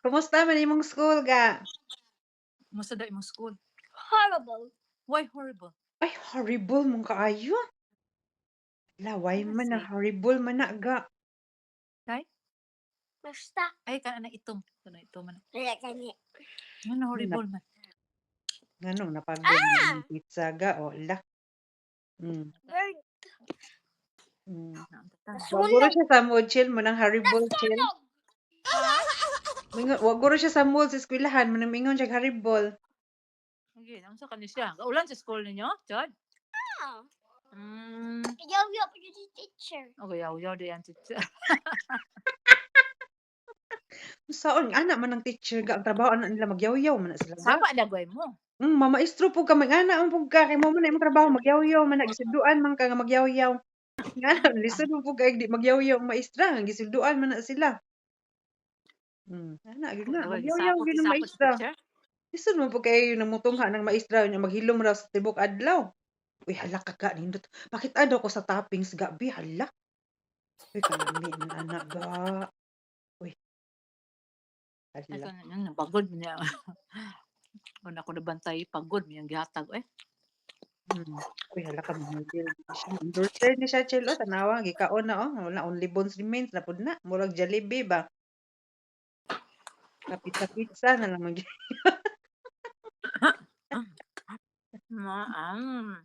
Kumusta man imong school ga? Kumusta daw imong school? Horrible. Why horrible? Ay, horrible mong kaayo. Laway Ano man na say? horrible man na ga. Kay? Basta. Ay kana itom. Kana itom man. Wala kani. Ano Nap horrible man? nganong napagod man imong pizza ga o la. Hmm, Bird. hmm. Wa guro Nasunog. siya sa mood chill mo ng horrible chill. Nasunog. Ha? Wa guro siya sa mood sa eskwelahan mo nang mingon siya horrible. Sige, unsa kani siya? Kaulan sa school ninyo, Chod? Ah. Hmm. Yaw-yaw pa yun si teacher. Okay, yaw-yaw di yan teacher. Saon ana man ang teacher ga ang trabaho ana nila magyaw-yaw man na sila ga. Sama dagway mo. Mamaestro po ka mag-ana man pud ka kay mo man na imong trabaho magyaw-yaw man na gisulduan man ka nga magyaw-yaw. Ngano lisod mo pud kay di magyaw-yaw ang maestra nga gisulduan man na sila. Ana gyud nga Daway magyaw-yaw gisapot gyud ang gisapot si maestra. teacher. Lisod mo pud kay namutungha ng maestra nya maghilom raw sa tibok adlaw. Uy hala ka ga nindot. Bakit daw ko sa toppings gabi hala? Uy kalami man ana ga. Uy hala. Ito na pagod niya. Una ko nabantay pagod niyang gihatag eh. Uy hala ka model siya. Endorser ni siya chel oh tanawa gikaon na oh. Wala only bones remains na pud na. Murag Jollibee ba. Kapitsa-pitsa na lang magyud. Maang.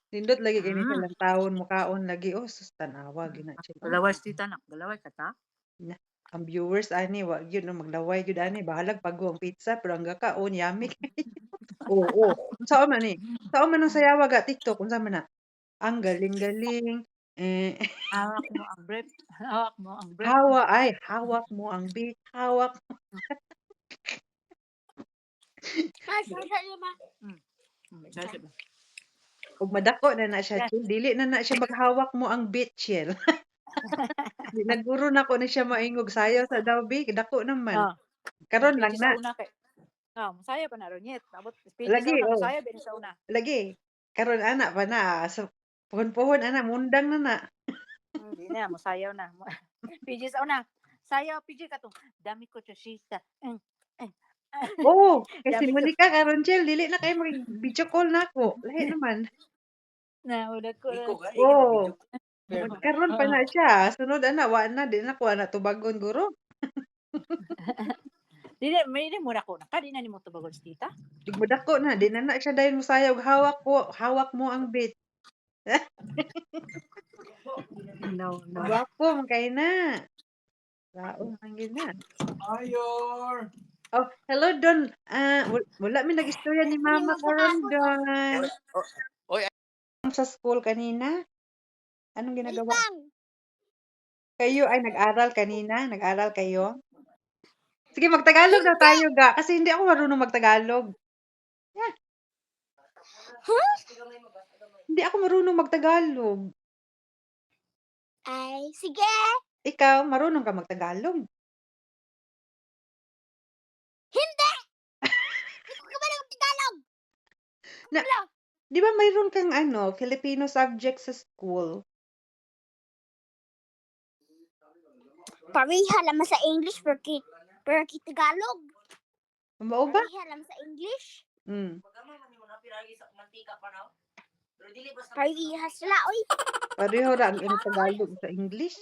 Nindot lagi kay ni siya Mm. lantawon mukaon lagi oh sus tanawa gyud na chel oh. Galaway tita nak, galaway ka ta? Na ang viewers ani wa gyud no maglaway gyud ani bahalag paggo ang pizza pero ang gakaon yummy kayo. Oo. Unsaon man ni? Unsaon man ang sayawa ga TikTok unsa man na? Ang galing-galing, eh, Hawak mo ang brief. Hawak mo ang brief. hawak mo ang beat, hawak Nasa lima. Dahil ba? ug madako na na siya Yes. chill, dili na na siya maghawak mo ang beat chill. Di naguro na ko na siya maingog sayaw sa daw bi dako naman. Oh, Karon lang pigi na sa una kay. Oh, masaya pa na ronyet. Abot pigi sa lagi una, oh, masaya din sa una. lagi. Karon ana pa na so puhon-puhon ana mundang na na. Hindi na, masayaw na. Pigi sa una. Sayaw, pigi ka tong. Dami ko chosita. Eh. Oo, kay si Dami ko. Monica karon chill dili na kayo mag-video call nako. Lahi naman. Na, wala ko. Oo. Magkaroon pa na siya, sunod ana wa na di na ko ana tubagon guro. May mura ko na ka. Di na ni mo tubagon si tita. Ug madako na di na na siya dayon mosayaw og hawak mo ang beat. No, no. Gwapo man kay na. Laon man gyud na. Mayor! Oh, hello Don. Wala mi nag-istorya ni mama karon Don. Oy, Sa school kanina? Anong ginagawa? Ibang. Kayo ay nag-aral kanina? Nag-aral kayo? Sige, magtagalog na tayo ga kasi hindi ako marunong magtagalog. Huh? Hindi ako marunong magtagalog. Ay, sige. Ikaw, marunong ka magtagalog? Hindi. Hindi ko ba Tagalog? Na, Wala. di ba mayroon kang ano, Filipino subject sa school? Pariha naman sa English pero Tagalog. Mao ba? Pariha naman sa English. Mm. Pariha sila, oy. Pareho ra ang imong Tagalog sa English.